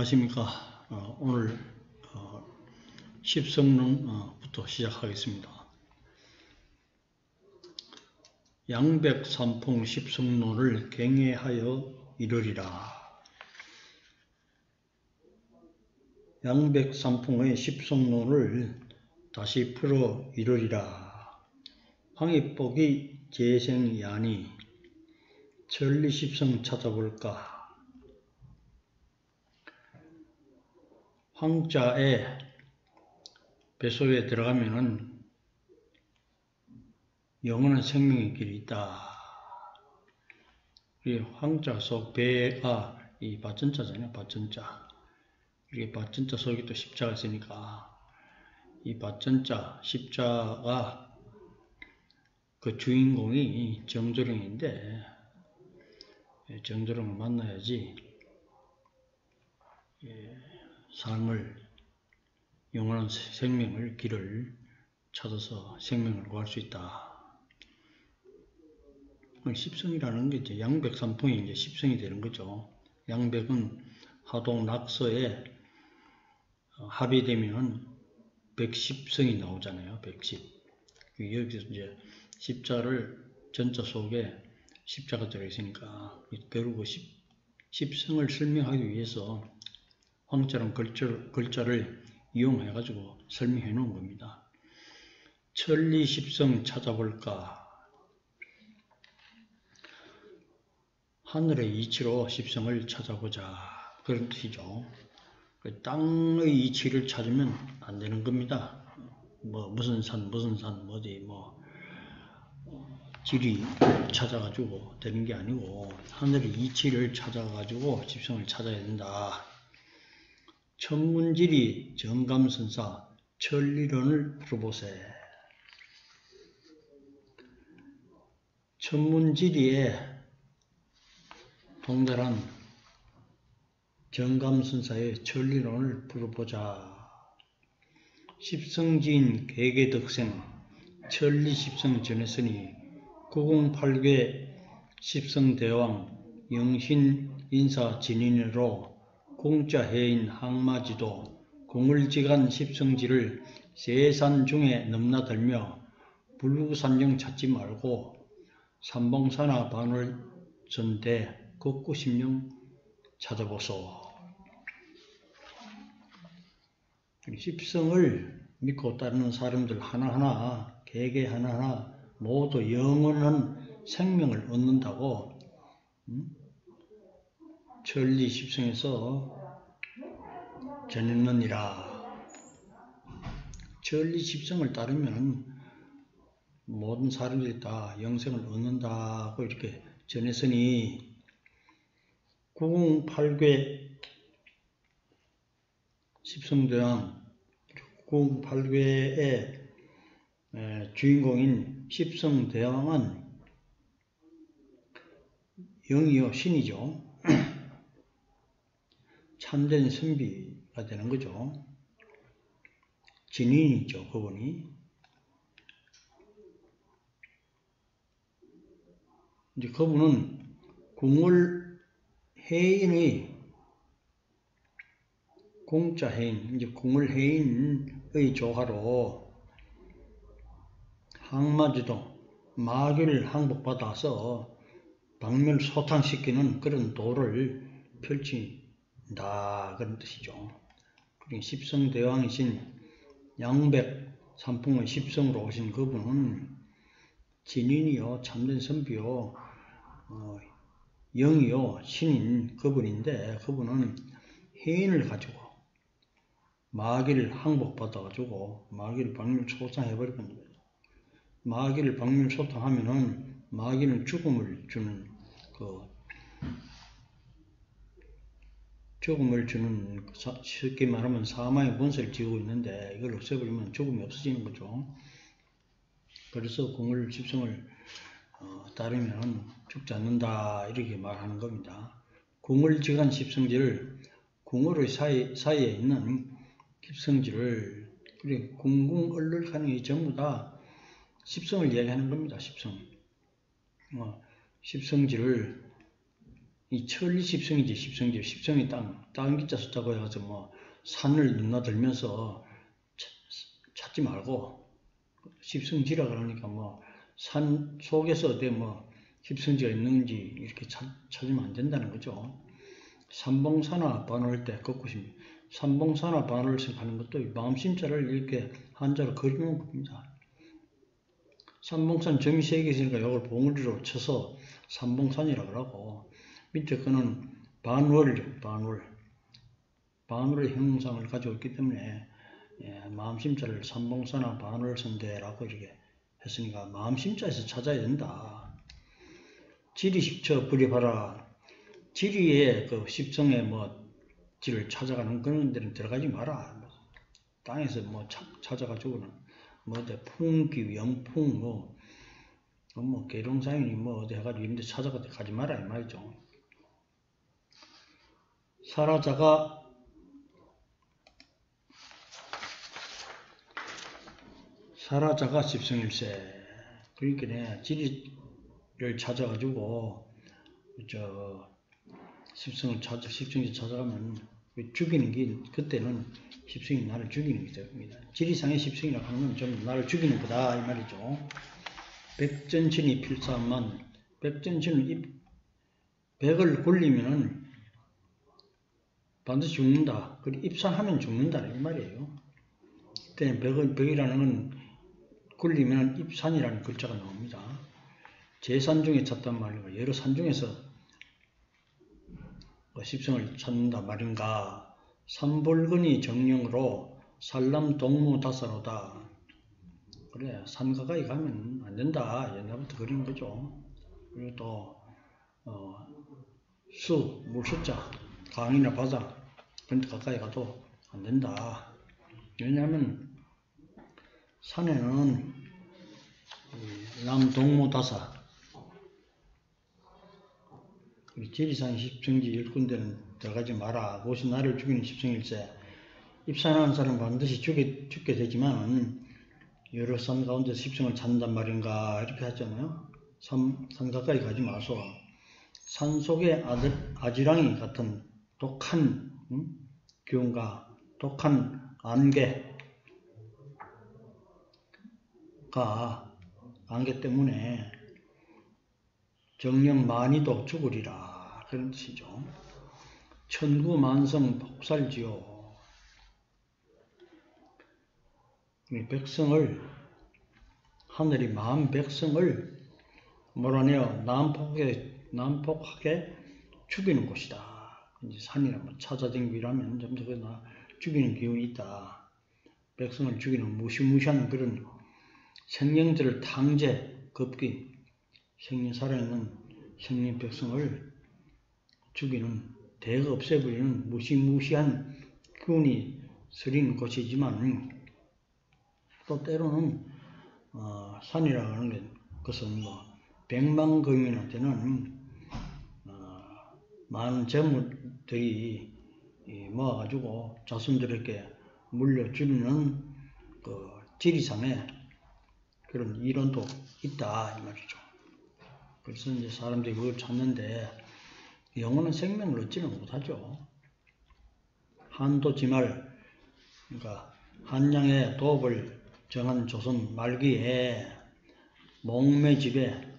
안녕하십니까. 오늘 십성론부터 시작하겠습니다. 양백삼풍 십성론을 갱해하여 이르리라. 양백삼풍의 십성론을 다시 풀어 이르리라. 황희복이 재생야니 천리십성 찾아볼까. 황자에 배속에 들어가면은 영원한 생명의 길이 있다. 이 황자 속 배가 이 밭전자잖아요. 밭전자. 이게 밭전자 속에 또 십자가 있으니까 이 밭전자 십자가 그 주인공이 정조령인데 정조령을 만나야지 삶을 영원한 생명을 길을 찾아서 생명을 구할 수 있다. 십성이라는 게 이제 양백삼풍이 이제 십성이 되는 거죠. 양백은 하동 낙서에 합의되면 110성이 나오잖아요. 110. 여기서 이제 십자를 전자 속에 십자가 들어있으니까 결국 10성을 설명하기 위해서 황자란 글자를 이용해가지고 설명해 놓은 겁니다. 천리십성 찾아볼까. 하늘의 이치로 십성을 찾아보자. 그런 뜻이죠. 땅의 이치를 찾으면 안 되는 겁니다. 무슨 산, 어디, 지리 찾아가지고 되는 게 아니고, 하늘의 이치를 찾아가지고 십성을 찾아야 된다. 천문지리 정감선사 천리론을 풀어보세. 천문지리에 동달한 정감선사의 천리론을 풀어보자. 십성지인 개개덕생 천리십성 전했으니 구공팔괴 십성대왕 영신인사 진인으로 공자해인 항마지도 공을지간 십성지를 세산 중에 넘나들며 불구산정 찾지 말고 삼봉사나 반월전대 극구심령 찾아보소. 십성을 믿고 따르는 사람들 하나하나, 개개 하나하나 모두 영원한 생명을 얻는다고 천리십성에서 전했느니라. 천리십성을 따르면 모든 사람들이 다 영생을 얻는다고 이렇게 전했으니 구공팔괴 십성대왕, 구공팔괴의 주인공인 십성대왕은 영이요 신이죠. 참된 선비가 되는 거죠. 진인이죠, 그분이. 이제 그분은 궁을해인의 공자해인, 이제 궁을해인의 조화로 항마지도 마귀를 항복받아서 박멸소탕시키는 그런 도를 펼친다. 그런 뜻이죠. 그리고 십성대왕이신 양백삼풍의 십성으로 오신 그분은 진인이요 참된 선비요 영이요 신인 그분인데, 그분은 해인을 가지고 마귀를 항복받아가지고 마귀를 박멸소탕해버릴 겁니다. 마귀를 박멸소탕하면은 마귀는 죽음을 주는 쉽게 말하면 사망의 권세를 쥐고 있는데, 이걸 없애버리면 죽음이 없어지는 거죠. 그래서 궁을 십성을 따르면 죽지 않는다 이렇게 말하는 겁니다. 궁을지간 십성지를 궁으로 사이에 있는 십성지를 궁궁얼룰하는 전부 다 십성을 이야기하는 겁니다. 십성. 십성지를 이 천리 십성이지, 십성지. 십성이 땅 기자 숫자고 해가지고 뭐 산을 넘나들면서 찾지 말고 십성지라 그러니까 뭐 산 속에서 어디 뭐 십성지가 있는지 이렇게 찾으면 안 된다는 거죠. 삼봉사나 반월 때 걷고십니다. 삼봉사나 반월을 하는 것도 마음심자를 이렇게 한자로 그리는 겁니다. 삼봉산 점이 3개 있으니까 이걸 봉우리로 쳐서 삼봉산이라고 하고, 밑에 거는 반월이죠. 반월의 형상을 가지고 있기 때문에 마음심자를 삼봉사나 반월선대라고 이렇게 했으니까 마음심자에서 찾아야 된다. 지리식처 부리봐라. 지리의 그 십성의 뭐 지를 찾아가는 그런 데는 들어가지 마라. 땅에서 뭐 찾아가지고는 뭐 어디 풍기, 영풍, 뭐 계룡사인이 뭐 어디 해가지고 이런 데 찾아가지 마라 이 말이죠. 사라자가 십성일세. 그러니까 지리를 찾아가지고 십성지 찾아가면 죽이는 게 그때는 십성이 나를 죽이는 게 됩니다. 지리상의 십성이라고 하는 건 좀 나를 죽이는 거다 이 말이죠. 백전신이 필사만. 백전신은 백을 굴리면은 반드시 죽는다. 그리고 입산하면 죽는다 이 말이에요. 그때 백이라는 건 굴리면 입산이라는 글자가 나옵니다. 제산 중에 찾단 말인가, 여러 산 중에서 십성을 찾는다 말인가. 삼볼근이 정령으로 살람동무다사로다. 그래, 산 가까이 가면 안 된다. 옛날부터 그런 거죠. 그리고 또 물수자, 강이나 바다 그런 데 가까이 가도 안 된다. 왜냐하면 산에는 남동무다사, 지리산 십성지 10군데는 들어가지 마라. 그것이 나를 죽이는 십성일세. 입산하는 사람은 반드시 죽게 되지만 여러 산 가운데 십성을 찾는단 말인가 이렇게 하잖아요. 산 가까이 가지 마소. 산 속에 아지랑이 같은 독한 기운과 독한 안개 때문에 정령 많이도 죽으리라 그런 뜻이죠. 천구만성 폭살지요. 백성을, 하늘이 만 백성을 몰아내어 난폭하게 죽이는 곳이다. 이제 산이나 뭐 찾아댕기라면 좀 더 죽이는 기운이 있다. 백성을 죽이는 무시무시한 그런 생명들을 급기 생명 살아있는 생명 백성을 죽이는, 대거 없애버리는 무시무시한 기운이 서리는 곳이지만, 또 때로는 산이라고 하는 것은 뭐 백만금인한테는 많은 재물들이 모아가지고 자손들에게 물려주는 그 지리상에 그런 이론도 있다 이 말이죠. 그래서 이제 사람들이 그걸 찾는데 영원한 생명을 얻지는 못하죠. 한도지말, 그러니까 한양의 도업을 정한 조선 말기에 몽매집에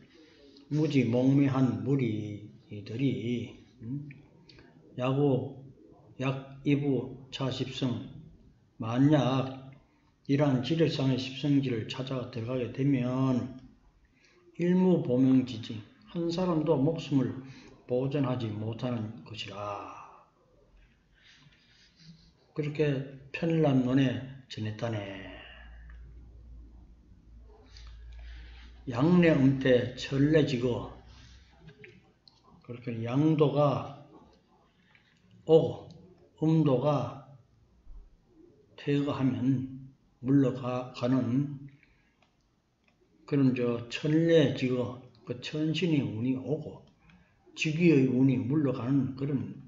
무지 몽매한 무리들이 약이부 차십성, 만약 이러한 지력상의 십성지를 찾아 들어가게 되면 일무보명지지, 한 사람도 목숨을 보존하지 못하는 것이라. 그렇게 편일남론에 전했다네. 양내음태 천례지거, 그렇게 양도가 오고 음도가 퇴거하면 물러가는 그런 천례지거, 그 천신의 운이 오고 지기의 운이 물러가는 그런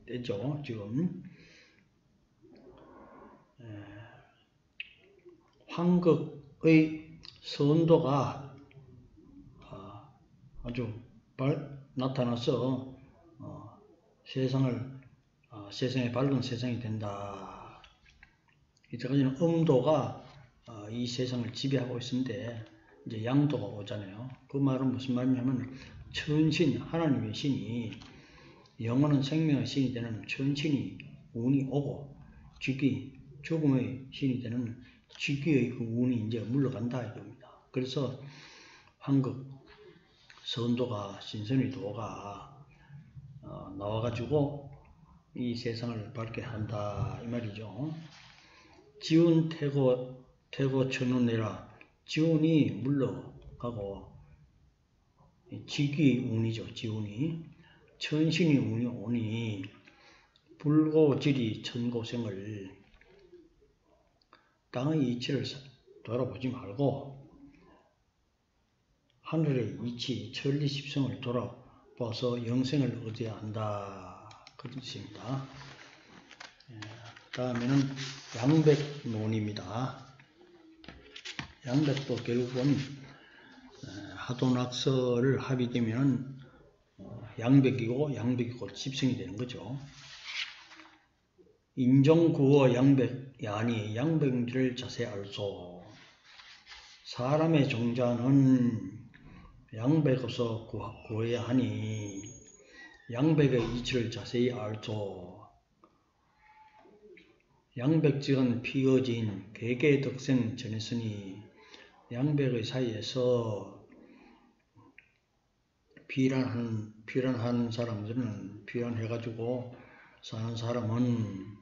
때죠. 지금 황극의 선도가 아주 나타나서 세상에 밝은 세상이 된다. 이때까지는 음도가 이 세상을 지배하고 있었는데 이제 양도가 오잖아요. 그 말은 무슨 말이냐면 천신, 하나님의 신이 영원한 생명의 신이 되는 천신이 운이 오고 죽음의 신이 되는 쥐귀의 그 운이 이제 물러간다 이겁니다. 그래서 한국 선도가 신선의도가 나와가지고 이 세상을 밝게 한다 이 말이죠. 지운 태고 천운내라. 지운이 물러가고 지귀의 운이죠. 지운이 천신의 운이 오니 불고지리 천고생을 땅의 이치를 돌아보지 말고 하늘의 이치 천리십성을 돌아봐서 영생을 얻어야 한다. 그 뜻입니다. 다음에는 양백론입니다. 양백도 결국은 하도낙서를 합의되면 양백이고 십성이 되는 거죠. 인종구어 양백야니 양백을 자세 알소. 사람의 종자는 양백에서 구해야 하니 양백의 이치를 자세히 알소. 양백직은 피어진 개개의 덕생 전했으니 양백의 사이에서 피란한 사람들은 피란해가지고 사는 사람은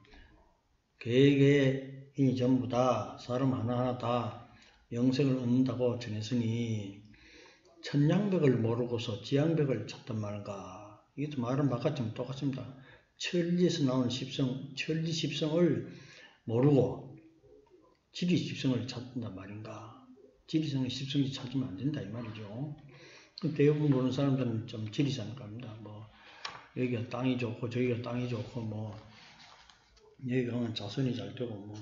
개개인이 전부 다 사람 하나하나 다 영생을 얻는다고 전했으니 천양백을 모르고서 지양백을 찾단 말인가. 이것도 말은 바깥지만 똑같습니다. 천리에서 나온 천리 십성을 모르고 지리 십성을 찾는단 말인가. 지리성의 십성이 찾으면 안 된다 이 말이죠. 대부분 보는 사람들은 좀 지리산을 갑니다. 뭐 여기가 땅이 좋고 저기가 땅이 좋고 뭐 여기 가면 자손이 잘 되고 뭐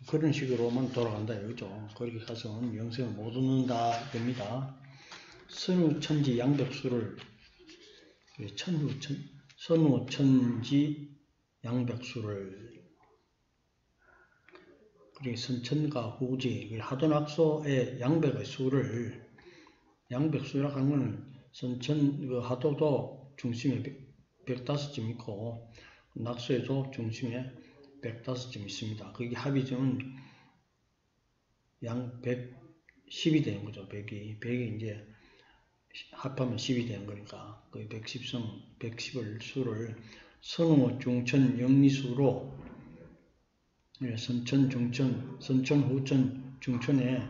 그런 식으로만 돌아간다 이거죠. 거기 가서는 영생을 못 얻는다 됩니다. 선우천지 양백수를 선우천지 양백수를 그리고 선천과 후지 하도낙소의 양백의 수를 양백수라고 하는 것은 선천 하도도 중심에 105점 있고 낙소에도 중심에 105점 있습니다. 거기 합의점은 양 110이 되는 거죠. 100이 이제 합하면 10이 되는 거니까 그 110을 수를 선우 중천 영리수로 선천 중천 선천 후천 중천에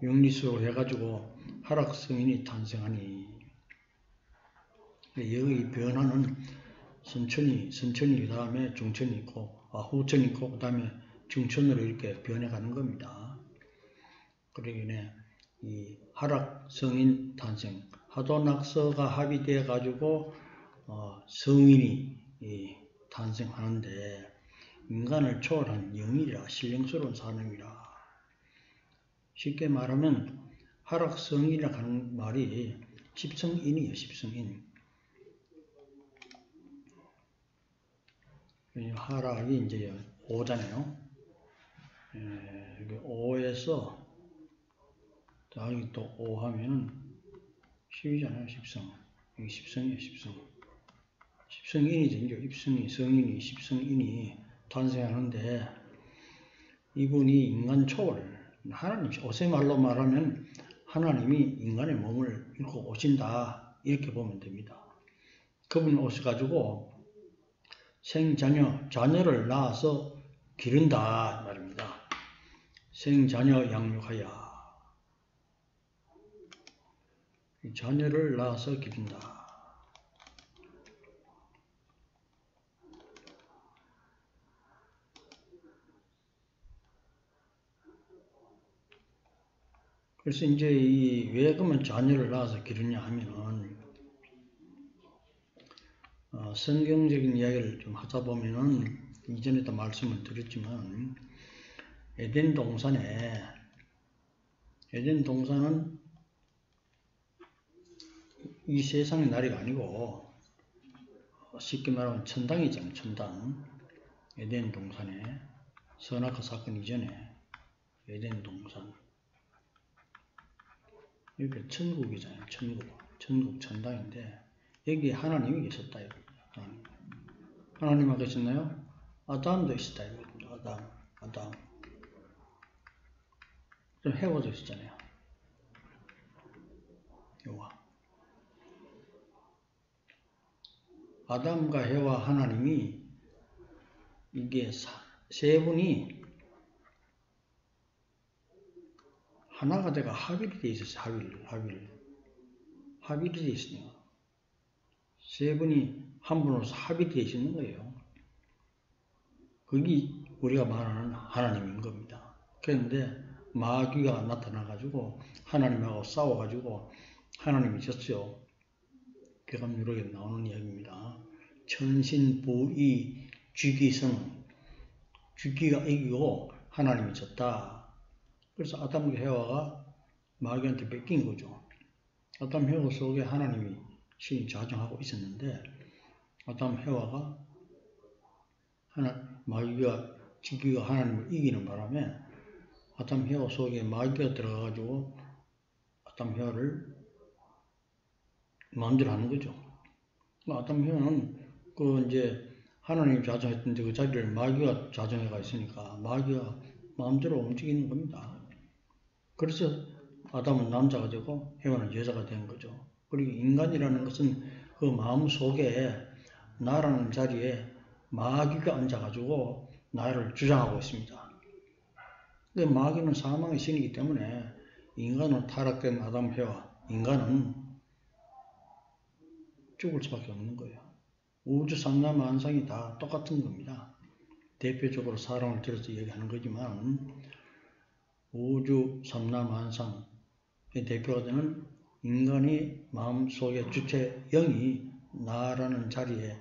영리수로 해가지고 하락성인이 탄생하니 여기 변화는 선천이 그 다음에 중천이 있고 후천이 있고 그 다음에 중천으로 이렇게 변해가는 겁니다. 그러기에 이 하락성인 탄생 하도낙서가 합의되어 가지고 성인이 탄생하는데 인간을 초월한 영이라 신령스러운 사람이라. 쉽게 말하면 하락성이라고 하는 말이 십성인이에요. 십성인. 하락이 이제 5잖아요. 여기 5에서 다음에 또 5 하면은 10이잖아요. 십성. 여기 십성이에요. 십성. 십성인이 되죠. 입성이, 성인이, 십성인이 탄생하는데 이분이 인간 초월, 하나님, 어세 말로 말하면 하나님이 인간의 몸을 입고 오신다. 이렇게 보면 됩니다. 그분이 오셔가지고 자녀를 낳아서 기른다 말입니다. 생자녀 양육하여 자녀를 낳아서 기른다. 그래서 이제 왜 그러면 자녀를 낳아서 기르냐 하면은 성경적인 이야기를 좀 하다 보면은 이전에도 말씀을 드렸지만 에덴 동산은 이 세상의 나라가 아니고 쉽게 말하면 천당이잖아요. 천당. 에덴 동산에 선악과 사건 이전에 에덴 동산. 여기 천국이잖아요. 천국 천당인데 여기에 하나님이 계셨다. 하나님하고 계셨나요? 아담도 있었다. 아담. 좀 해워져 있었잖아요. 여호와. 아담과 해와 하나님이 이게 세 분이 하나가 돼가 합일이 돼 있었어요. 합일이 돼 있으니까 세 분이 한 분으로서 합일이 돼 있는 거예요. 그게 우리가 말하는 하나님인 겁니다. 그런데 마귀가 나타나가지고 하나님하고 싸워가지고 하나님이 졌어요. 개감유록에 나오는 이야기입니다. 천신보이 쥐기성, 쥐기가 이기고 하나님이 졌다. 그래서 아담과 해와가 마귀한테 뺏긴 거죠. 아담 해와 속에 하나님이 신이 자정하고 있었는데 아담 해와가 마귀가 쥐기가 하나님을 이기는 바람에 아담 해와 속에 마귀가 들어가가지고 아담 해와를 마음대로 하는 거죠. 아담 해와는 이제 하나님이 자정했던데 그 자리를 마귀가 자정해가 있으니까 마귀가 마음대로 움직이는 겁니다. 그래서 아담은 남자가 되고 해와는 여자가 된 거죠. 그리고 인간이라는 것은 그 마음 속에 나라는 자리에 마귀가 앉아가지고 나를 주장하고 있습니다. 근데 마귀는 사망의 신이기 때문에 인간은 타락된 아담 해와 인간은 죽을 수밖에 없는 거예요. 우주 삼라만상이 다 똑같은 겁니다. 대표적으로 사람을 들어서 얘기하는 거지만 우주 삼라만상의 대표가 되는 인간의 마음속의 주체 영이 나라는 자리에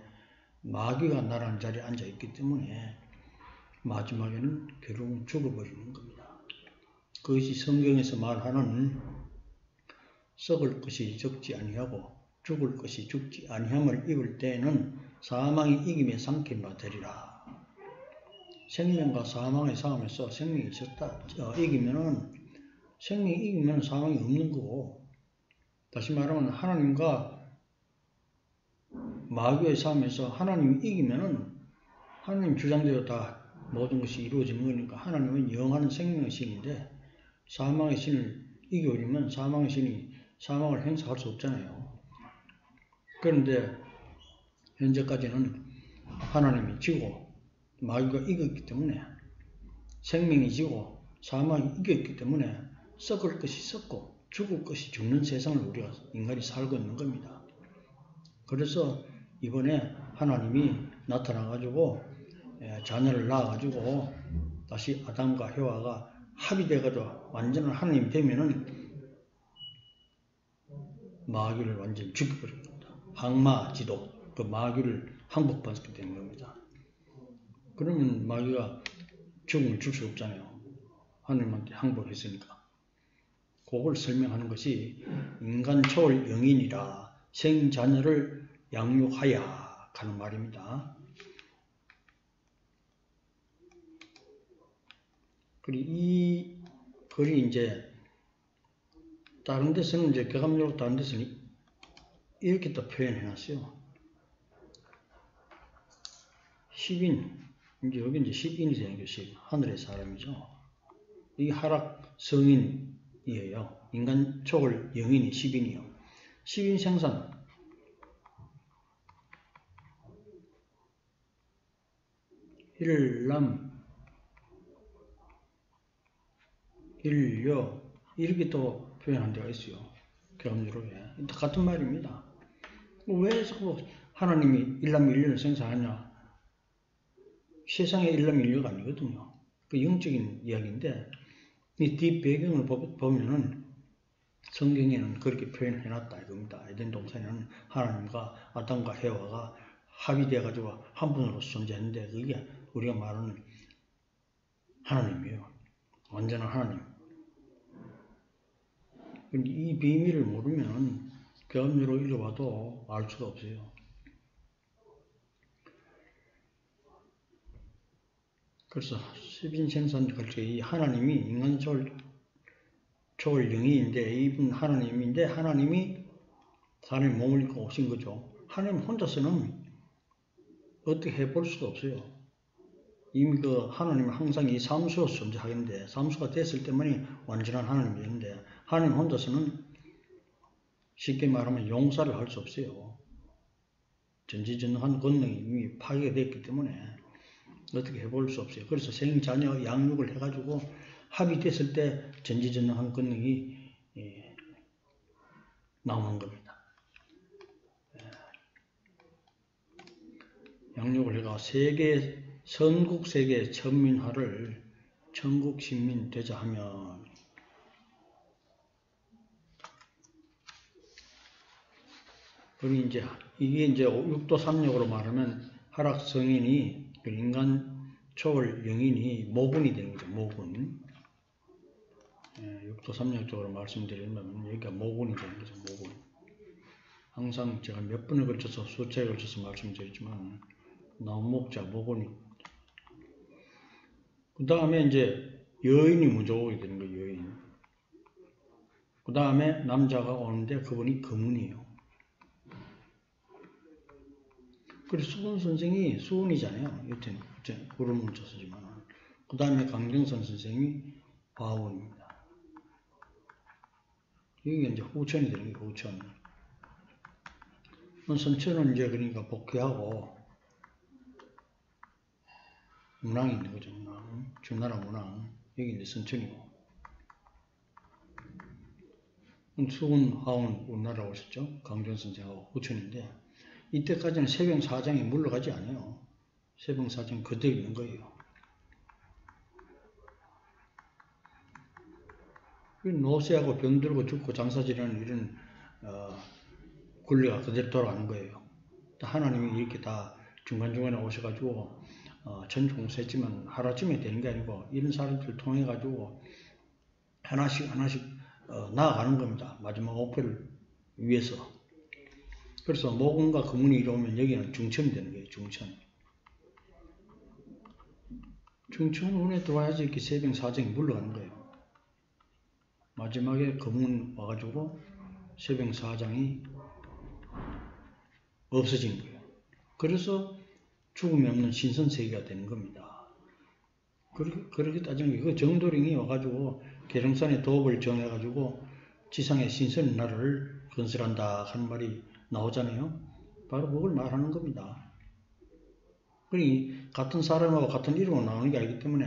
마귀가 나라는 자리에 앉아있기 때문에 마지막에는 결국은 죽어버리는 겁니다. 그것이 성경에서 말하는 썩을 것이 적지 아니하고 죽을 것이 죽지 아니함을 입을 때에는 사망이 이김에 삼킨 바 되리라. 생명과 사망의 싸움에서 생명이 이기면 사망이 없는 거고, 다시 말하면 하나님과 마귀의 싸움에서 하나님이 이기면은 하나님 주장대로 다 모든 것이 이루어지는 거니까 하나님은 영원한 생명의 신인데 사망의 신을 이겨버리면 사망의 신이 사망을 행사할 수 없잖아요. 그런데 현재까지는 하나님이 지고 마귀가 이겼기 때문에 생명이 지고 사망이 이겼기 때문에 썩을 것이 썩고 죽을 것이 죽는 세상을 우리가 인간이 살고 있는 겁니다. 그래서 이번에 하나님이 나타나가지고 자녀를 낳아가지고 다시 아담과 해와가 합의돼가지고 완전한 하나님이 되면은 마귀를 완전히 죽여버린 겁니다. 항마지도 그 마귀를 항복받게 되는 겁니다. 그러면 마귀가 죽음을 줄 수 없잖아요. 하나님한테 항복했으니까. 그걸 설명하는 것이 인간 초월 영인이라 생자녀를 양육하여 하는 말입니다. 그리고 이 글이 이제 다른 데서는 이제 개감적으로 다른 데서는 이렇게 또 표현해 놨어요. 10인, 이제 여기 이제 10인이 되는 게 하늘의 사람이죠. 이게 하락 성인이에요. 인간 초월 영인이 10인이요. 10인 생산. 일남, 일여, 이렇게 또 표현한 데가 있어요. 개감유록에. 같은 말입니다. 왜 자꾸 하나님이 일남일녀를 생산하냐? 세상의 일남일녀가 아니거든요. 그 영적인 이야기인데 이 뒷배경을 보면은 성경에는 그렇게 표현해놨다 이겁니다. 에덴 동산에는 하나님과 아담과 해와가 합의돼가지고 한 분으로 존재했는데 그게 우리가 말하는 하나님이에요. 완전한 하나님. 이 비밀을 모르면 계엄으로 읽어봐도 알 수가 없어요. 그래서 십인생산 이 하나님이 인간 초월 영이인데 이분 하나님인데 하나님이 사람의 몸을 입고 오신 거죠. 하나님 혼자서는 어떻게 해볼 수가 없어요. 이미 그 하나님은 항상 이 삼수로 존재하겠는데 삼수가 됐을 때만이 완전한 하나님이었는데 하나님 혼자서는 쉽게 말하면 용사를 할 수 없어요. 전지전능한 권능이 이미 파괴됐기 때문에 어떻게 해볼 수 없어요. 그래서 생자녀 양육을 해가지고 합의됐을 때 전지전능한 권능이 나오는 겁니다. 양육을 해가 선국 세계 천민화를 천국 신민 되자 하면 그리고 이게 이제 육도 삼력으로 말하면 하락 성인이 인간 초월 영인이 모군이 되는 거죠. 모군. 육도 삼력적으로 말씀드리면 여기가 모군이 되는 거죠. 모군. 항상 제가 몇 번에 걸쳐서 수차에 걸쳐서 말씀드리지만 나무목자 모군이. 그 다음에 이제 여인이 먼저 오게 되는 거예요. 여인. 그 다음에 남자가 오는데 그분이 금운이에요. 그래서 수훈 선생이 수훈이잖아요. 여튼 구름 문자 쓰지만. 그 다음에 강경선 선생이 화운입니다. 이게 이제 후천이 되는 거예요. 후천. 선천은 이제 그러니까 복귀하고 문왕이 있는 거죠. 문왕. 주나라 문왕. 여기 이제 선천이고. 수훈, 화운, 우나라 오셨죠. 강경 선생하고 후천인데 이때까지는 세병사장이 물러가지 않아요. 세병사장이 그대로 있는 거예요. 노쇠하고 병들고 죽고 장사지라는 이런 권리가 그대로 돌아가는 거예요. 하나님이 이렇게 다 중간중간에 오셔가지고 전공했지만 하루아침에 되는 게 아니고 이런 사람들을 통해 가지고 하나씩 나아가는 겁니다. 마지막 목표를 위해서. 그래서 모군과 금운이 이루어오면 여기는 중천이 되는 거예요. 중천. 중천 운에 들어와야지 이렇게 세병사정이 물러가는 거예요. 마지막에 금운 와가지고 세병사장이 없어진 거예요. 그래서 죽음이 없는 신선세계가 되는 겁니다. 그렇게 따지면 그 정도령이 와가지고 계룡산의 도업을 정해가지고 지상의 신선 나라를 건설한다 하는 말이 나오잖아요. 바로 그걸 말하는 겁니다. 그러니 같은 사람하고 같은 이름으로 나오는 게 아니기 때문에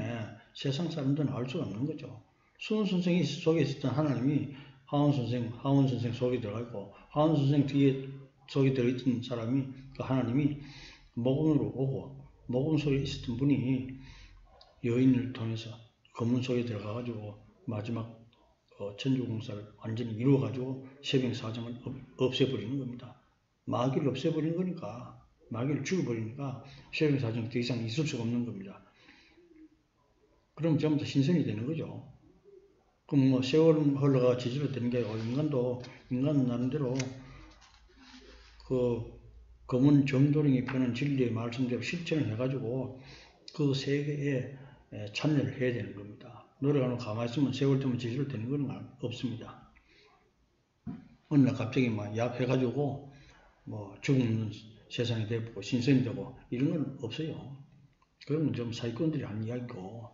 세상 사람들은 알 수가 없는 거죠. 수훈 선생이 속에 있었던 하나님이 하원 선생 속에 들어가 있고 하원 선생 뒤에 속에 들어있던 사람이 그 하나님이 모군으로 오고 모군 속에 있었던 분이 여인을 통해서 검문 속에 들어가가지고 마지막 천주공사를 완전히 이루어가지고 세병사정을 없애버리는 겁니다. 마귀를 없애버리는 거니까 마귀를 죽여버리니까 세병사정이 더 이상 있을 수가 없는 겁니다. 그럼 전부 다 신선이 되는 거죠. 그럼 뭐 세월 흘러가 지지로 되는 게 인간은 나름대로 그 검은 정도령이 펴는 진리의 말씀대로 실천을 해가지고 그 세계에 참여를 해야 되는 겁니다. 노래가는 가만히 있으면 세월 때문에 지지로 되는 건 없습니다. 어느 날 갑자기 막 약해가지고 뭐 죽는 세상이 되고 신선이 되고 이런 건 없어요. 그건 좀 사기꾼들이 하는 이야기고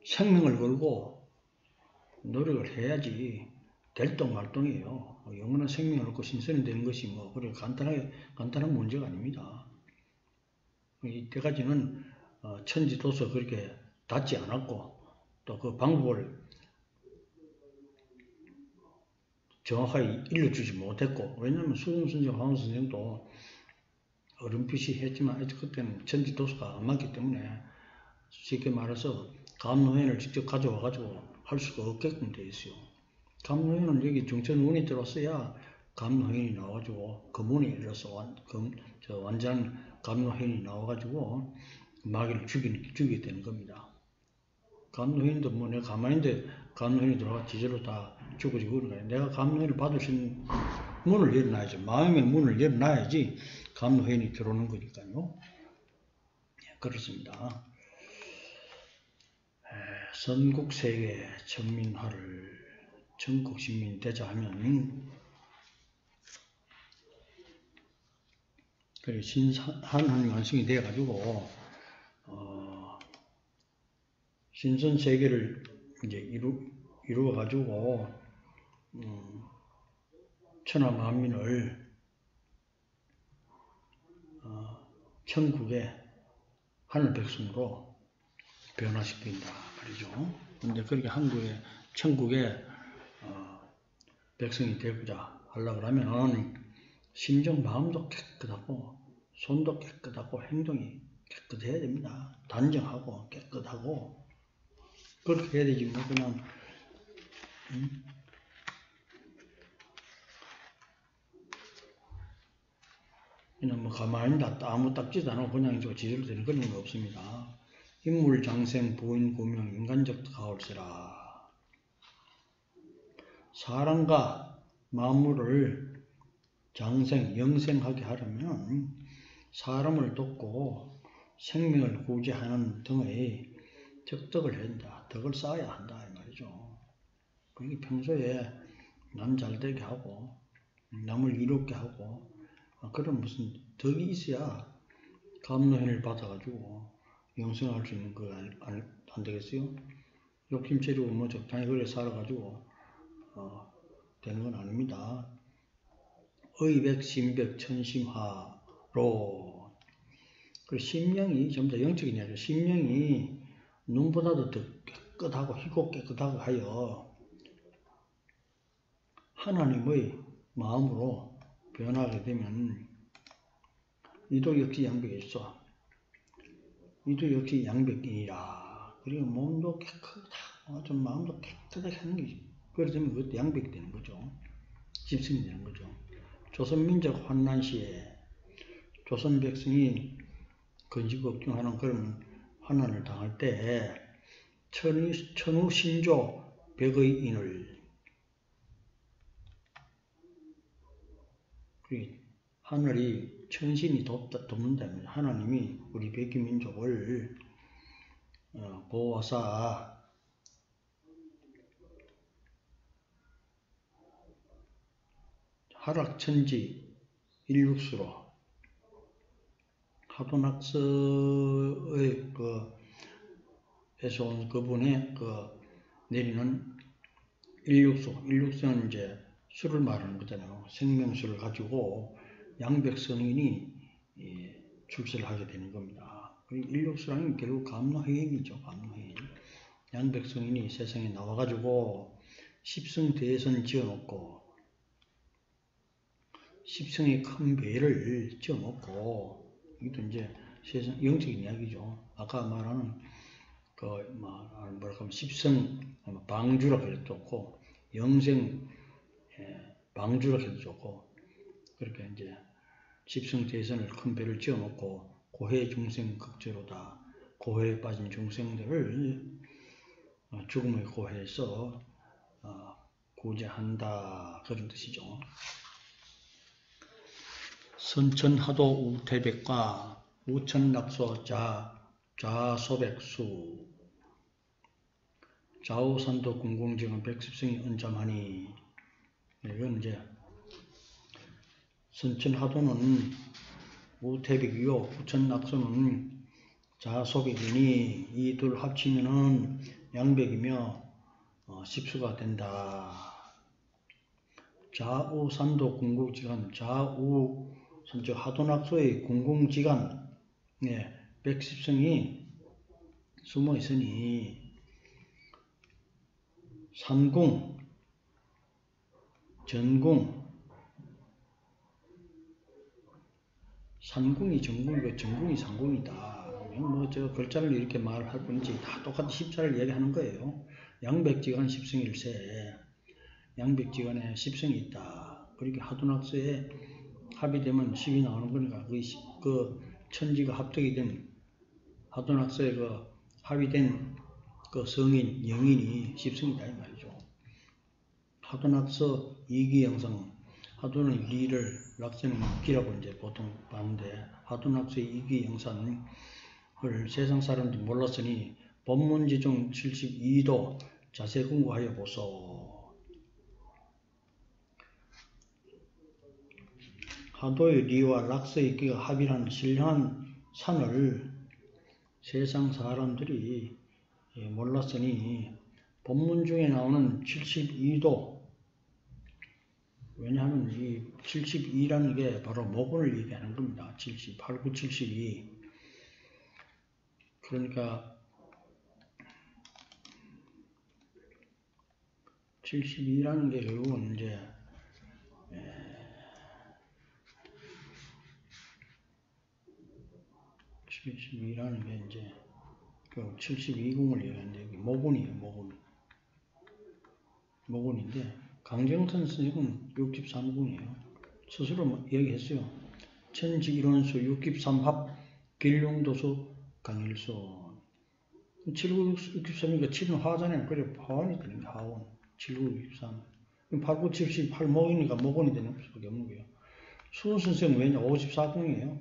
생명을 걸고 노력을 해야지 될동말동이에요. 영원한 생명을 얻고 신선이 되는 것이 뭐 그래 간단한 문제가 아닙니다. 이때까지는 천지도서 그렇게 닿지 않았고 또 그 방법을 정확하게 일러주지 못했고 왜냐하면 수훈 선생, 황 선생도 어렴풋이 했지만 그때는 천지도서가 안 맞기 때문에 쉽게 말해서 감노현을 직접 가져와가지고 할 수가 없게끔 되어 있어요. 감노현은 여기 중천운이 들어왔어야 감노현이 나와가지고 금운에 이르러서 완전한 감노현이 나와가지고 마귀를 죽이게 되는 겁니다. 감노현도 뭐 내가 가만히 있는데 감노현이 들어가 지절로 다 죽어지고 그러니까 내가 감노현을 받을 수 있는 문을 열어놔야죠. 마음의 문을 열어놔야지 감로회원이 들어오는 거니까요. 그렇습니다. 선국세계 천민화를 전국 시민이 되자 하면 그래 신한한 완성이 되어가지고 신선 세계를 이제 이루어가지고 천하 만민을 천국의 하늘 백성으로 변화시킨다 말이죠. 근데 그렇게 한국의 천국의 백성이 되고자 하려고 하면 심정 마음도 깨끗하고 손도 깨끗하고 행동이 깨끗해야 됩니다. 단정하고 깨끗하고 그렇게 해야 되지 뭐 그냥 뭐 가만히 아무 딱지도 않고 그냥 지지로 되는 그런 거 없습니다. 인물 장생 부인 고명 인간적 가올세라. 사람과 만물을 장생 영생하게 하려면 사람을 돕고 생명을 구제하는 등의 덕덕을 해야 한다. 덕을 쌓아야 한다 이 말이죠. 그게 평소에 남 잘되게 하고 남을 이롭게 하고 그런 무슨 덕이 있어야 감로현을 받아가지고 영생할 수 있는 거 안 되겠어요? 욕심채로 뭐 적당히 그래 살아가지고 되는 건 아닙니다. 의백, 심백, 천심화로 그 심령이 전부 다 영적인 이야기죠. 심령이 눈보다도 더 깨끗하고 희고 깨끗하고 하여 하나님의 마음으로 변하게 되면 이도 역시 양백이죠. 이도 역시 양백이니라. 그리고 몸도 깨끗하고 좀 마음도 깨끗하게 하는 거지. 그러면 그것도 양백이 되는 거죠. 집승이 되는 거죠. 조선민족 환난 시에 조선 백성이 건지걱정하는 그런 환난을 당할 때 천우 신조 백의 인을 하늘이 천신이 돕는다면 하나님이 우리 백기민족을 보호하사 하락천지 일육수로 하도낙서의 에서 온 그분의 내리는 일육수는 이제 수를 말하는 거잖아요. 생명수를 가지고 양백성인이 출세를 하게 되는 겁니다. 일육수라는 결국 감로회행이죠. 감로회행. 양백성인이 세상에 나와가지고 십성대선 지어놓고 십성의 큰 배를 지어놓고 이것도 이제 세상 영적인 이야기죠. 아까 말하는 십성 방주라 해도 좋고 영생 방주라 해도 좋고 그렇게 이제 십성 대선을 큰 배를 지어놓고 고해 중생 극제로다. 고해에 빠진 중생들을 죽음의 고해에서 구제한다 그런 뜻이죠. 선천하도 우태백과 우천낙소 좌소백수 좌우산도 궁궁지은 백십성이 언잠하니 이건 이제 선천하도는 우태백이요 우천낙소는 좌소백이니 이 둘 합치면은 양백이며 십수가 된다. 좌우산도 궁궁지간 좌우 하도낙소의 궁궁지간 백십성이 숨어 있으니 산궁, 전궁, 산궁이 전궁이고 전궁이 산궁이다. 뭐 저 글자를 이렇게 말할 뿐이지 다 똑같이 십자를 얘기하는 거예요. 양백지간 십성일세, 양백지간에 십성이 있다. 그렇게 하도낙소에 합의되면 10이 나오는 거니까 그 천지가 합격이 된 하도낙서에 합의된 성인 영인이 십성이다 이 말이죠. 하도낙서 이기영성 하도는 리를 락세는 이기라고 이제 보통 봤는데 하도낙서의 이기 영산을 세상 사람들이 몰랐으니 법문지중 72도 자세 공부하여 보소. 하도의 리와 락서의 이기가 합일한 신령한 산을 세상 사람들이 몰랐으니 법문 중에 나오는 72도, 왜냐하면 이 72라는 게 바로 모곤을 얘기하는 겁니다. 8, 9, 72. 그러니까 72라는 게 결국은 이제 72라는 게 이제 그 72궁을 얘기하는데 여기 모곤이에요. 모곤인데 강정선 선생은 63궁이에요. 스스로 얘기했어요. 천지이론수 63합 길용도수 강일손. 7963이니까 7은 화잖아요. 그래 화원이 되는 게 화원. 7963. 89, 78 목이니까 모곤이 되는 수밖에 없는 거예요. 수은 선생은 왜냐? 54궁이에요.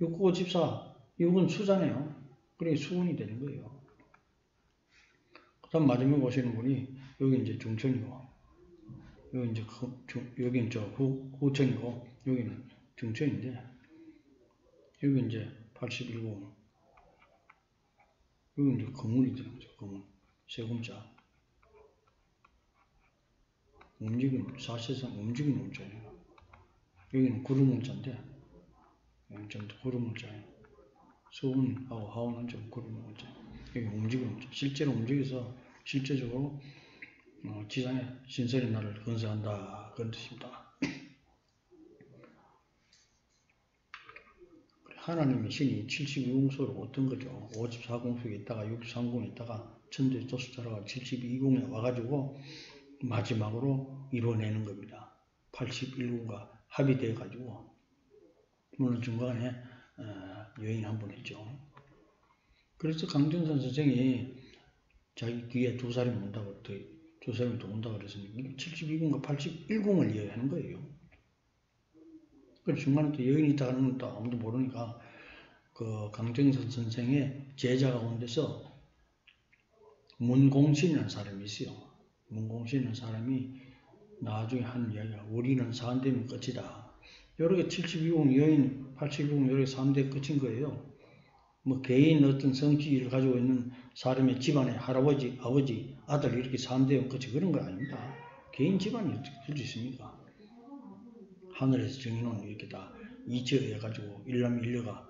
69, 54. 6은 수잖아요. 그래 수은이 되는 거예요. 그 다음 마지막에 오시는 분이 여기 이제 중천이고 여기 이제 여기는 후천이고 여기는 중천인데 여기 이제 81궁 여기 이제 거문이 되는 거죠. 거문 세금자 사실상 움직이는 문자예요. 여기는 구름문자인데 좀 구름문자예요. 수은하고 하원은 좀 구름문자. 여기 움직이는 문자. 실제로 움직여서 실제적으로 지상에 신선의 날을 건설한다 그런 뜻입니다. 하나님의 신이 72궁수로 어떤 거죠? 54궁수에 있다가 63궁에 있다가 천재 조수자라가 72궁에 와가지고 마지막으로 이뤄내는 겁니다. 81궁과 합의되어 가지고 물론 중간에 여인 한 분 했죠. 그래서 강정선 선생이 자기 뒤에 두 사람이 온다고 두 사람이 더 온다고 그래서 72궁과 81궁을 이해하는 거예요. 그래서 중간에 또 여인이 있다는 것도 아무도 모르니까 그 강정선 선생의 제자 가운데서 문공신이라는 사람이 있어요. 문공신이라는 사람이 나중에 하는 이야기가 우리는 3대면 끝이다. 이렇게 72궁 여인, 81궁 이렇게 3대 끝인 거예요. 뭐 개인 어떤 성취를 가지고 있는 사람의 집안의 할아버지, 아버지, 아들 이렇게 3대면 끝이 그런 건 아닙니다. 개인 집안이 어떻게 될 수 있습니까? 하늘에서 정해놓은 이렇게 다 이치해가지고 일남 일녀가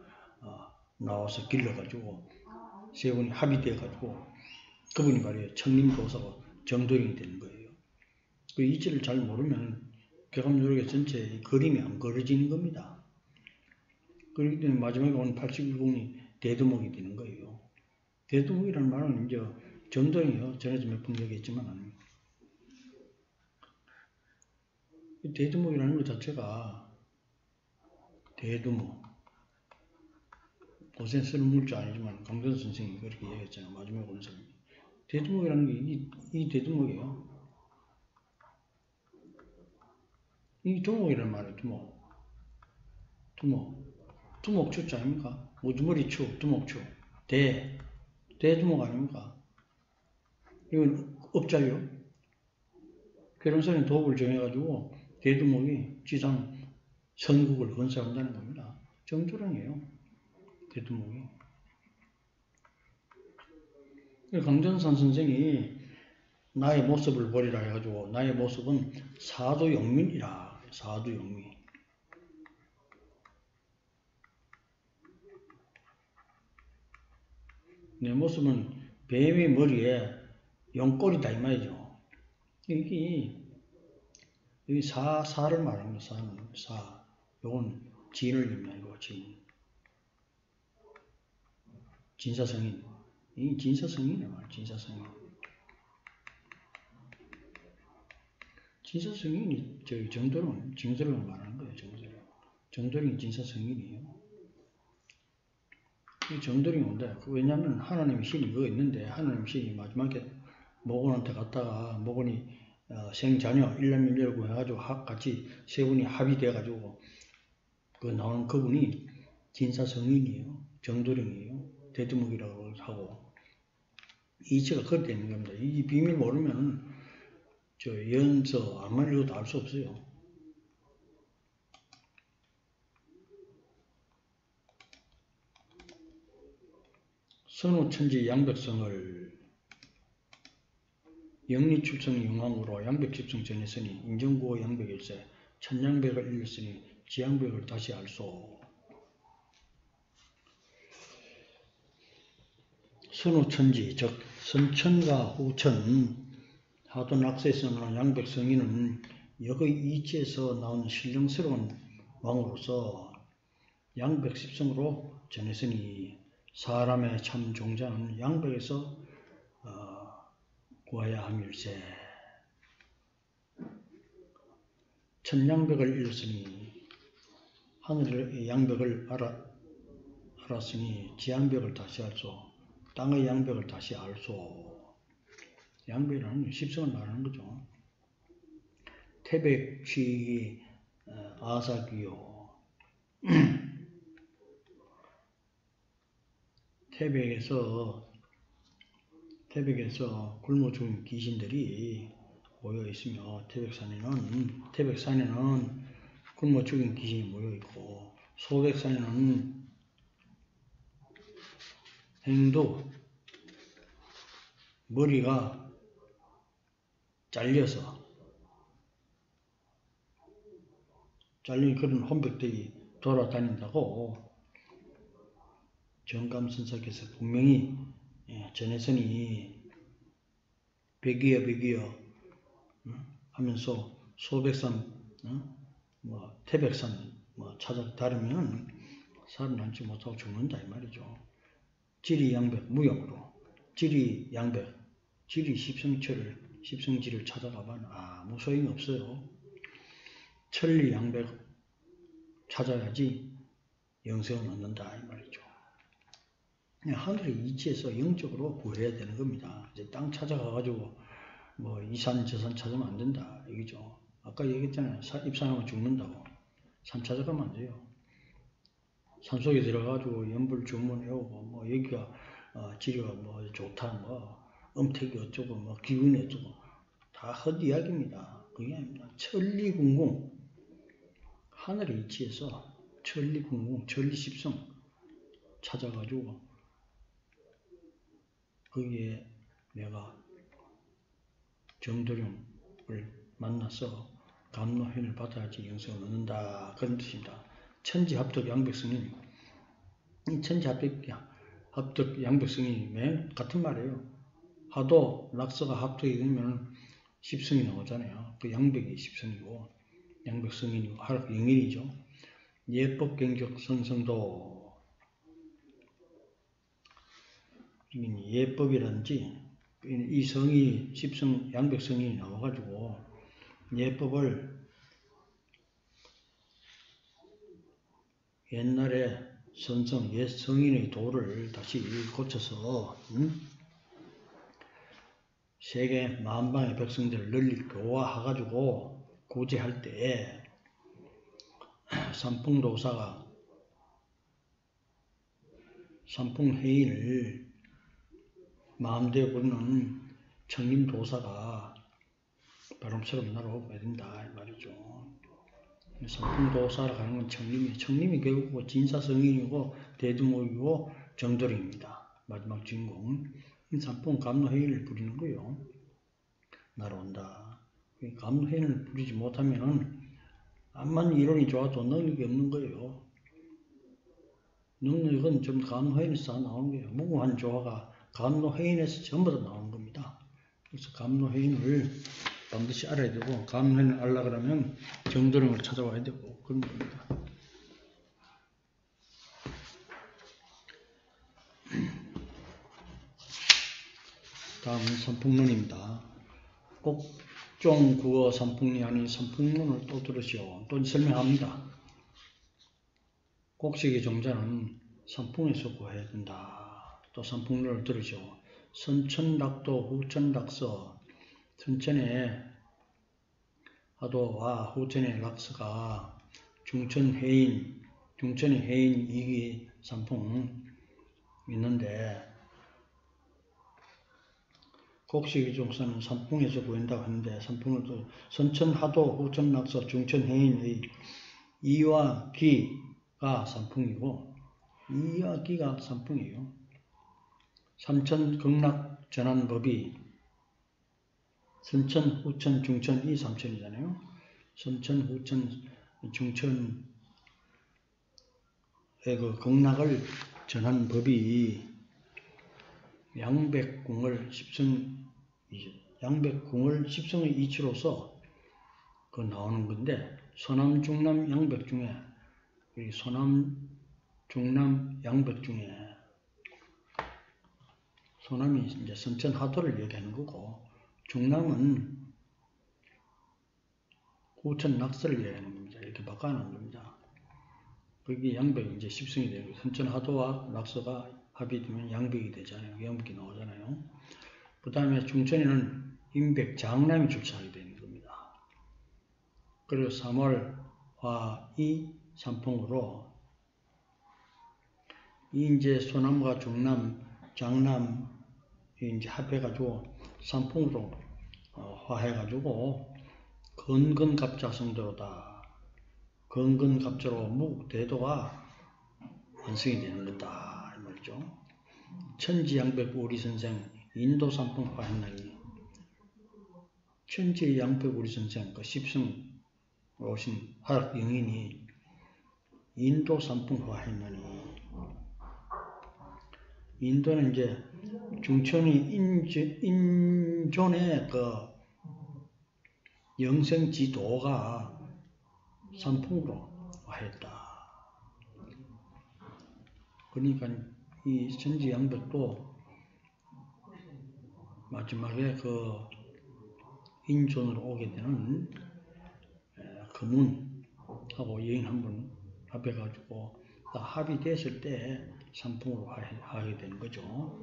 나와서 길러가지고 세 분이 합의돼가지고 그분이 말이에요. 천림도사가 정도인이 되는 거예요. 그 이치를 잘 모르면 개감요록의 전체 그림이 안 그려지는 겁니다. 그렇기 때문에 마지막에 온 81궁이 대두목이 되는 거예요. 대두목이라는 말은 이제 정도이에요. 전에도 몇 번 얘기했지만 대두목이라는 것 자체가 대두목 고생 쓰는 물자 아니지만 강전 선생이 그렇게 얘기했잖아요. 마지막에 온 사람이 대두목이라는 게 이 대두목이에요. 이 두목이라는 말이에요. 두목 추자 아닙니까? 우두머리추 두목추 대두목 아닙니까? 이건 업자요. 괴론선의 도읍을 정해가지고 대두목이 지상 선국을 건설한다는 겁니다. 정조랑이에요. 대두목이. 강전산 선생이 나의 모습을 보리라 해가지고 나의 모습은 사도영민이라. 사도영민. 내 모습은 뱀의 머리에 용꼬리다 이 말이죠. 여기 사를 말합니다. 사. 요건 진을 의미하고 진. 진사성인. 이 진사성인이네 말. 진사성인. 진사성인이 저기 정도령 징조를 말하는 거예요. 정도령이 진사성인이에요. 이 정도령이 온다. 왜냐하면 하나님의 신이 그거 있는데 하나님의 신이 마지막에 모곤한테 갔다가 모곤이 생자녀, 일남일녀라고 해가지고 같이 세 분이 합의돼가지고 그 나오는 그분이 진사성인이에요. 정도령이에요. 대두목이라고 하고 이치가 그렇게 있는 겁니다. 이 비밀 모르면 저 연서 아무리 읽어도 알 수 없어요. 선우천지 양백성을 영리출성 영왕으로 양백집성 전했으니 인정구호 양백일세 천양백을 일렀으니 지양백을 다시 알소. 선우천지 즉 선천과 후천 하도 낙서에서 나온 양백성인은 여기 이치에서 나온 신령스러운 왕으로서 양백십성으로 전했으니 사람의 참 종자는 양백에서 구해야 함일세. 천양백을 잃었으니 하늘의 양백을 알았으니 지양백을 다시 알소. 땅의 양백을 다시 알소. 양백이라는 십성을 말하는 거죠. 태백취 아사기요. 태백에서 굶어 죽은 귀신들이 모여 있으며 태백산에는 굶어 죽은 귀신이 모여 있고 소백산에는 행도 머리가 잘린 그런 혼백들이 돌아다닌다고 정감선사께서 분명히 전했으니 백이여 하면서 소백산 태백산 찾아 다르면 살을 남지 못하고 죽는다 이 말이죠. 지리양백 무용으로 지리양백 지리 십성지를 찾아가면 아무 소용이 없어요. 천리양백 찾아야지 영생을 얻는다 이 말이죠. 하늘의 이치에서 영적으로 구해야 되는 겁니다. 이제 땅 찾아가가지고 이산 저산 찾으면 안 된다 이거죠. 아까 얘기했잖아요. 입산하면 죽는다고. 산 찾아가면 안 돼요. 산속에 들어가가지고 연불주문 외우고 여기가 지리가 좋다 음택이 어쩌고 기운이 어쩌고 다 헛이야기입니다. 그게 아닙니다. 천리궁궁 하늘의 이치에서 천리궁궁 천리십성 찾아가지고 거기에 내가 정도령을 만나서 감로현을 받아야지 영생을 얻는다 그런 뜻입니다. 천지합덕 양백성인 이 천지합덕 양백성이 맨 같은 말이에요. 하도 낙서가 합덕이 되면 십성이 나오잖아요. 그 양백이 십성이고 양백성인이고 영인이죠. 예법경적 성성도 예법이라든지 이 성이 십성 양백성이 나와가지고 예법을 옛날에 옛 성인의 도를 다시 고쳐서 세계 만방의 백성들을 널리 교화해가지고 구제할 때 삼풍도사가 삼풍해인을 마음대로 부르는 청림도사가 바람처럼 날아오게 된다 이 말이죠. 삼풍도사라고 하는 건 청림이 결국 진사성인이고 대두목이고 정도령입니다. 마지막 주인공. 삼풍 감로해인을 부리는 거예요. 날아온다. 감로해인을 부리지 못하면 암만 이론이 좋아도 능력이 없는 거예요. 능력은 좀 감로해인에서 다 나오는 거예요. 무궁한 조화가 감로해인에서 전부 다 나오는 겁니다. 그래서 감로해인을 반드시 알아야 되고 감로해인을 알려고 그러면 정도령을 찾아와야 되고 그런 겁니다. 다음은 삼풍론입니다. 꼭종 구어 삼풍리 아닌 삼풍론을 또 들으시오. 또 설명합니다. 곡식의 종자는 삼풍에서 구해야 된다. 또 삼풍론을 들으시오. 선천락도 후천락서 선천에 하도와 후천의 낙서가 중천해인, 중천의 해인 이기 삼풍 있는데 곡식의 종사는 삼풍에서 구한다고 하는데 삼풍은 또 선천하도, 후천낙서, 중천해인의 이와 기가 삼풍이고 이와 기가 삼풍이에요. 삼천극락 전환법이 선천, 후천, 중천 이 삼천이잖아요. 선천, 후천, 중천의 그 극락을 전한 법이 양백궁을 십성의 이치로서 그 나오는 건데 서남, 중남, 양백 중에 이 서남, 중남, 양백 중에 서남이 이제 선천하도를 얘기하는 거고 중남은 후천 낙서를 얘기하는 겁니다. 이렇게 바꿔놓은 겁니다. 거기 양백이 이제 십성이 되고 선천하도와 낙서가 합이 되면 양백이 되잖아요. 양백이 나오잖아요. 그 다음에 중천에는 임백, 장남이 출사하게 되는 겁니다. 그리고 3월 화이 삼풍으로 이 이제 소남과 중남, 장남이 이제 합해가지고 삼풍으로 화해가지고 건건갑자성도로다. 건건갑자로 무국대도가 완성이 되는 거다. 이 말이죠. 천지양백 우리선생 인도삼풍 화했나니 천지양백 우리선생 그 십승 오신 화학 영인이 인도삼풍 화했나니 인도는 이제 중천이 인존의 그 영생지도가 삼풍으로 화했다. 그러니까 이 천지양백도 마지막에 그 인존으로 오게 되는 금운하고 여인 한 분 합해가지고 다 합이 됐을 때 삼풍으로 하게 되는 거죠.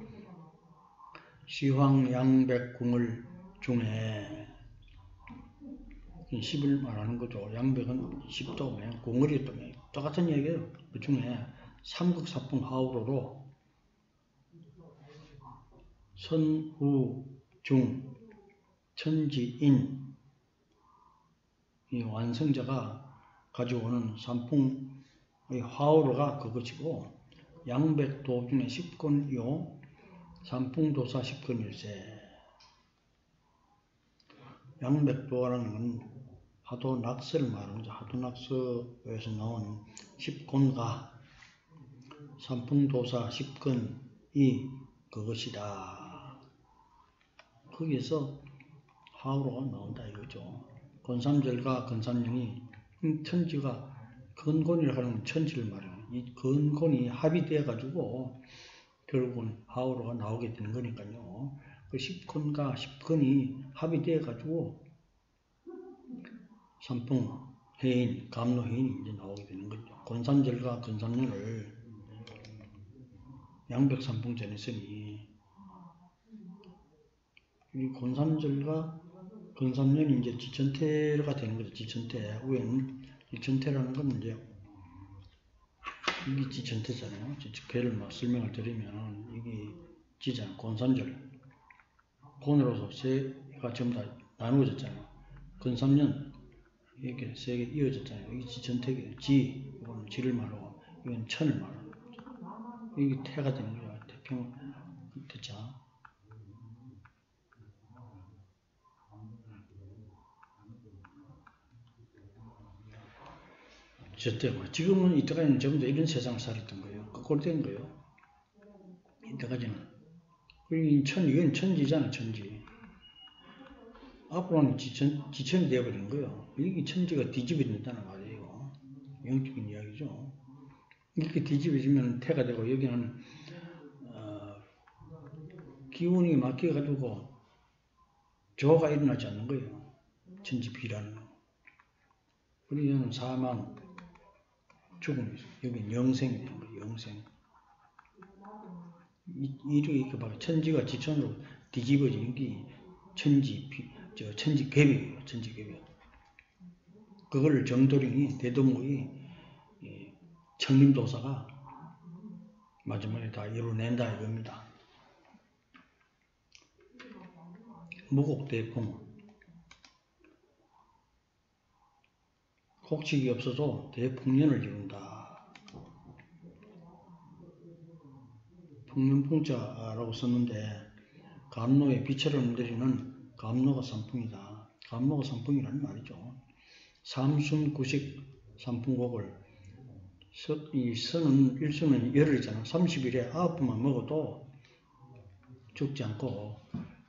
시황양백궁을 중에 10을 말하는 거죠. 양백은 10도면 공을이 또면 똑같은 얘기예요. 그 중에 삼극사풍 하우로로 선후중 천지인 이 완성자가 가져오는 삼풍의 화우로가 그것이고 양백도 중에 10권이요 삼풍도사 10권일세. 양백도라는 건 하도 낙서를 말하는 거죠. 하도 낙서에서 나온 10권과 삼풍도사 10권이 그것이다. 거기에서 화우로가 나온다 이거죠. 권삼절과 권삼령이 천지가 근곤이라고 하는 천지를 말해요. 이 근곤이 합의되어 가지고 결국은 화우로가 나오게 되는 거니까요. 그 10권과 10권이 합의되어 가지고 삼풍, 해인, 감로해인이 이제 나오게 되는 거죠. 권삼절과 권삼령을 양백삼풍전에 쓰니 이 권삼절과 권삼년이 이제 지천태가 되는 거죠. 지천태. 위에는 지천태라는 건 이제 이게 지천태잖아요. 걔를 막 설명을 드리면 이게 지잖아요. 권삼절. 권으로서 세가 전부 다 나누어졌잖아요. 권삼년 이렇게 세 개 이어졌잖아요. 이게 지천태예요. 지, 이건 지를 말하고 이건 천을 말하고 이게 태가 되는 거죠. 태평 태자. 지금은 이때까지는 전부 다 이런 세상을 살았던 거예요. 거꾸로 된 거예요. 이때까지는. 이건 천지잖아, 천지. 앞으로는 지천이 되어버리는 거예요. 이게 천지가 뒤집어진다는 말이에요. 영적인 이야기죠. 이렇게 뒤집어지면 태가 되고, 여기는, 기운이 막혀가지고, 조가 일어나지 않는 거예요. 천지비라는 거. 그리고 여기는 사망, 죽음이 있어요. 여기는 영생이 되는 거예요, 영생. 이렇게 봐. 천지가 지천으로 뒤집어지는 게 천지개비예요, 천지개비. 그걸 정도령이 대동의 청림도사가 마지막에 다 이뤄낸다 이겁니다. 무곡대풍. 곡식이 없어도 대풍년을 이룬다. 풍년풍자라고 썼는데 감로에 비처럼 내리는 감로가 산풍이다. 감로가 산풍이라는 말이죠. 삼순구식 산풍곡을 이 선은 일순은 열흘이잖아. 30일에 9번만 먹어도 죽지 않고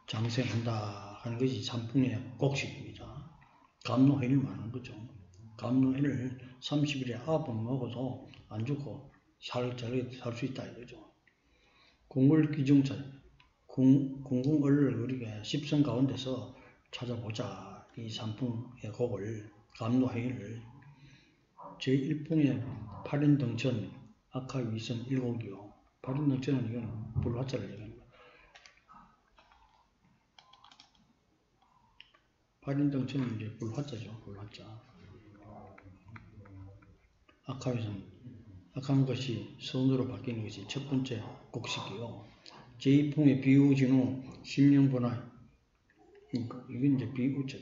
장생한다 하는 것이 산풍의 곡식입니다. 감로해를 말하는 거죠. 감로해를 30일에 9번 먹어도 안 죽고 잘 수 있다 이거죠. 궁궐기중차 궁궁을 우리가 십선 가운데서 찾아보자. 이 산풍의 곡을 감로해를 제1풍의 8인등천 악하위선 1곡이요. 8인등천은 이건 불화자를 얘기합니다. 8인등천은 이제 불화자죠. 불화자. 악하위선. 악한 것이 선으로 바뀌는 것이 첫 번째 곡식이요. 제2풍의 비우진후 심령분화. 이건 이제 비우자.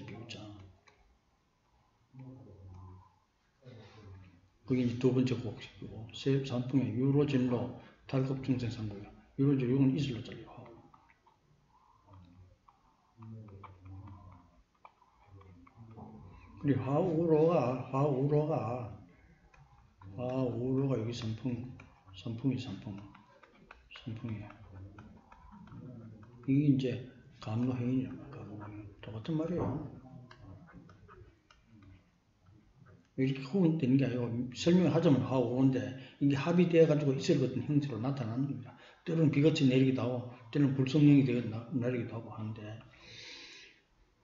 그게 이제 두 번째 곡식이고, 산풍의 유로진로 탈급중생 상고요. 유로진, 이건 이슬로 잘려. 그리고 화우로가 여기 산풍이야. 이게 이제 감로해인이란 말이야. 똑같은 말이에요. 이렇게 호응되는 게 아니고 설명하자면 화우로인데 이게 합의되어가지고 있을 같은 형태로 나타나는 겁니다. 때로는 비같이 내리기도 하고 때로는 불성령이 내리기도 하고 하는데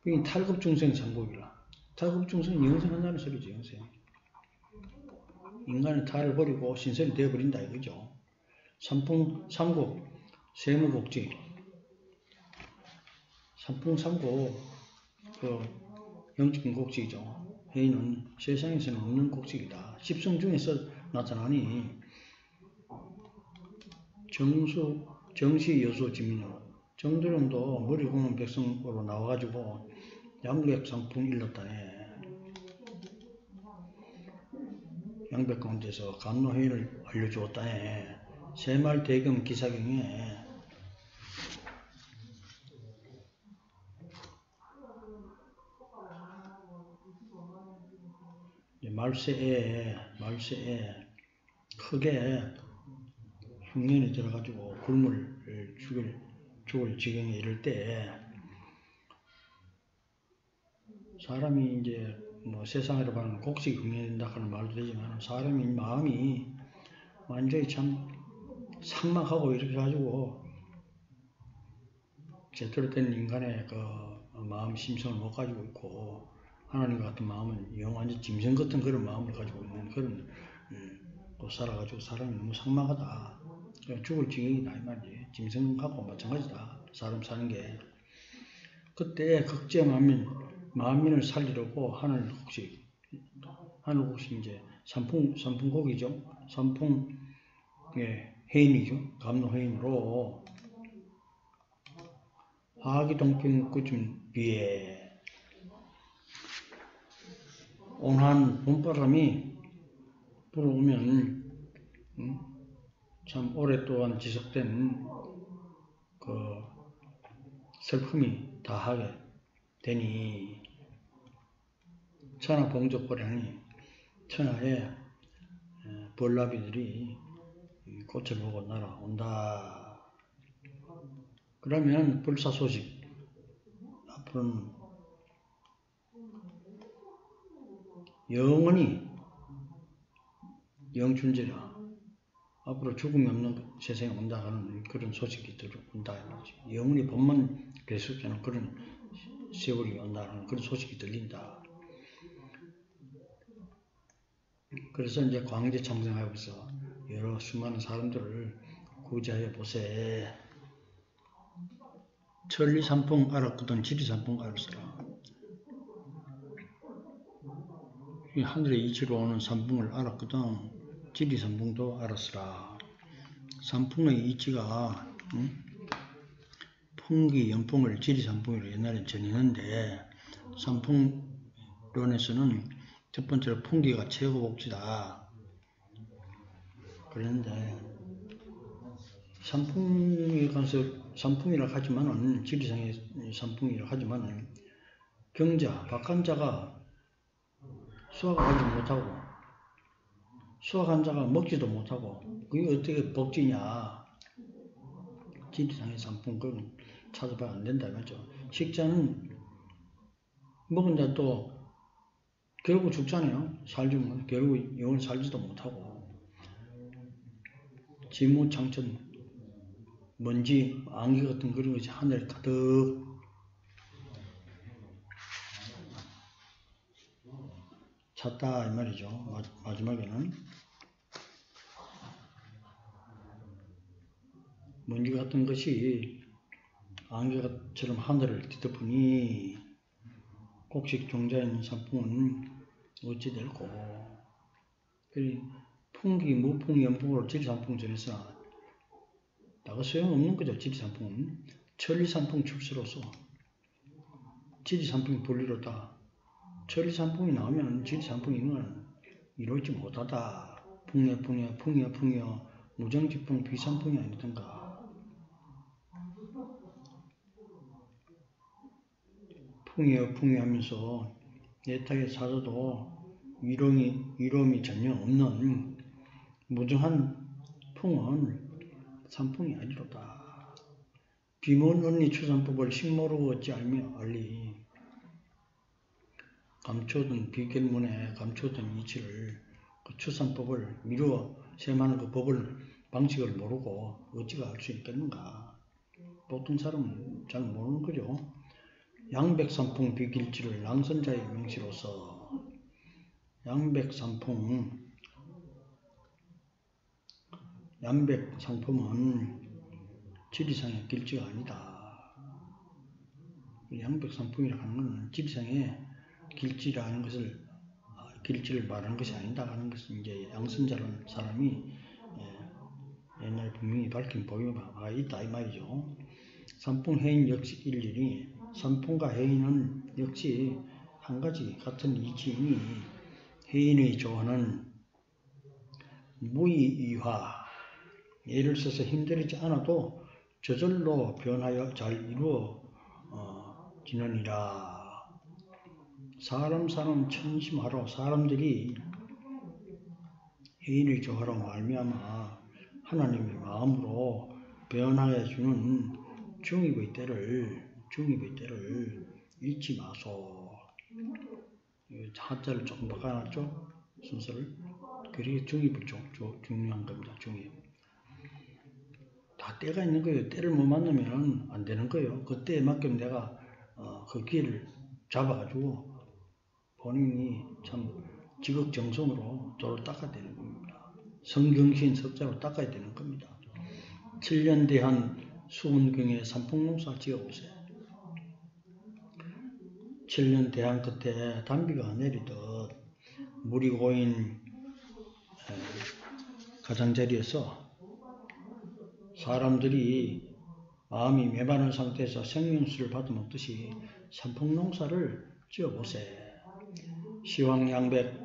이게 탈급중생 상곡이라. 탈급중생은 영생한다는 소리죠. 영생. 인간의 탈을 버리고 신선이 되어버린다 이거죠. 삼풍, 삼곡, 세무곡지. 삼풍, 삼곡, 영적인 곡지이죠. 해인은 세상에서는 없는 곡식이다. 십성 중에서 나타나니 정시 여수 지민으로 정도령도 머리 고는 백성으로 나와가지고 양백상풍 일렀다네. 양백 가운데서 감로해인을 알려주었다네. 새말대금 기사경에 말세에 크게 흉년이 들어가지고 굶을 죽을 지경에 이를 때 사람이 이제 뭐 세상으로 봐는 곡식이 흉년된다 하는 말도 되지만 사람이 마음이 완전히 참 삭막하고 이렇게 가지고 제대로 된 인간의 그 마음 심성을 못 가지고 있고 하나님과 같은 마음은 완전 짐승 같은 그런 마음을 가지고 있는 그런 또 살아가지고 사람이 너무 삭막하다. 죽을 지경이다 이 말이지. 짐승하고 마찬가지다. 사람 사는 게. 그때 극제 만민을 살리려고 하늘 곡식 이제 산풍곡이죠. 산풍의 해인이죠. 감로해인으로 하기 동평 끝쯤 비에 온한 봄바람이 불어오면 참 오랫동안 지속된 그 슬픔이 다하게 되니 천하 봉적보라니 천하에 벌나비들이 꽃을 보고 날아온다. 그러면 불사소식 앞으로는 영원히 영춘제라 앞으로 죽음이 없는 세상에 온다 하는 그런 소식이 들어온다. 영원히 법만 계속되는 그런 세월이 온다 하는 그런 소식이 들린다. 그래서 이제 광제 참생하고서 여러 수많은 사람들을 구제하여 보세. 천리산풍 알았거든 지리산풍 알았어라. 이 하늘의 이치로 오는 산풍을 알았거든. 지리산풍도 알았으라. 산풍의 이치가 풍기, 연풍을 지리산풍으로 옛날에 전했는데 산풍론에서는 첫 번째로 풍기가 최고 복지다. 그랬는데 산풍에 관해서 산풍이라 하지만은 지리산의 산풍이라 하지만은 경자, 박간자가 수확하지 못하고 수확한 자가 먹지도 못하고 그게 어떻게 복지냐. 지리산의 산풍 그건 찾아봐야 안 된다 말이죠. 식자는 먹은 자도 결국 죽잖아요. 살지 못, 결국 영원 살지도 못하고 지무창천 먼지, 안개 같은 그런 것이 하늘에 가득 찼다 이 말이죠. 마지막에는 먼지 같은 것이 안개처럼 하늘을 뒤덮으니 곡식 종자에 있는 산풍은 어찌 될꼬. 풍기, 무풍, 연풍으로 지리산풍 전했으나 나가 소용없는 거죠. 지리산풍은 천리산풍 출세로서 지리산풍이 분리로다. 천리산풍이 나오면 지리산풍이는 이루어지지 못하다. 풍이여 무정지풍 비산풍이 아니던가. 풍이여 하면서 예탁에 사서도 이로움이 전혀 없는 무정한 풍은 산풍이 아니로다. 비문 언니 추산법을 식모로 어찌 알리. 감추었던 비결문에 감추었던 이치를 그 추산법을 미루어 세마는 그 법을 방식을 모르고 어찌가 알 수 있겠는가. 보통 사람은 잘 모르는 거죠. 양백산풍 비길지를 낭선자의 명시로서 양백상품은 지리상의 길지가 아니다. 양백산풍이라고 하는 것은 지리상의 길지라는 것을 길지를 말하는 것이 아니다 하는 것은 이제 양선자라는 사람이 옛날에 분명히 밝힌 보유가 있다 이 말이죠. 산풍해인 역시 일일이 산풍과 해인은 역시 한 가지 같은 이치이니 해인의 조화는 무의이화 예를 써서 힘들이지 않아도 저절로 변하여 잘 이루어지느니라. 사람 천심하러 사람들이 해인의 조화로 말미암아 하나님의 마음으로 변하여 주는 중입의 때를 잊지 마소. 한자를 조금 바꿔놨죠? 순서를. 그게 중입을 중요한 겁니다. 중입. 다 때가 있는 거예요. 때를 못 만나면 안 되는 거예요. 그 때에 맞게끔 내가 그 기회를 잡아가지고 본인이 참 지극정성으로 도를 닦아야 되는 겁니다. 성경신 석자로 닦아야 되는 겁니다. 7년 대한 수문경에 산풍농사 지어보세요. 7년 대한 끝에 단비가 내리듯 물이 고인 가장자리에서 사람들이 마음이 메마른 상태에서 생명수를 받아먹듯이 산풍농사를 지어보세요. 시황양백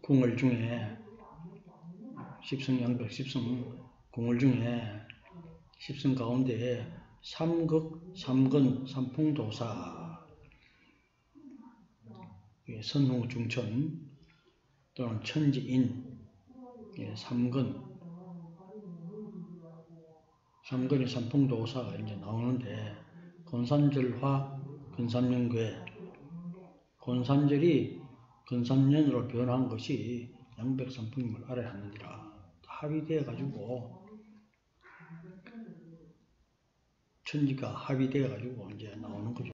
궁을 중에 십성양백 궁을 중에 십성 가운데에 삼극, 삼근, 삼풍도사 선후 중천 또는 천지인 삼근이 삼풍도사가 이제 나오는데 곤산절화 근삼년괴 곤산절이 근삼년으로 변한 것이 양백산풍임을 알아야 하느니라. 합의되어 가지고 천지가 합의되어 가지고 이제 나오는 거죠.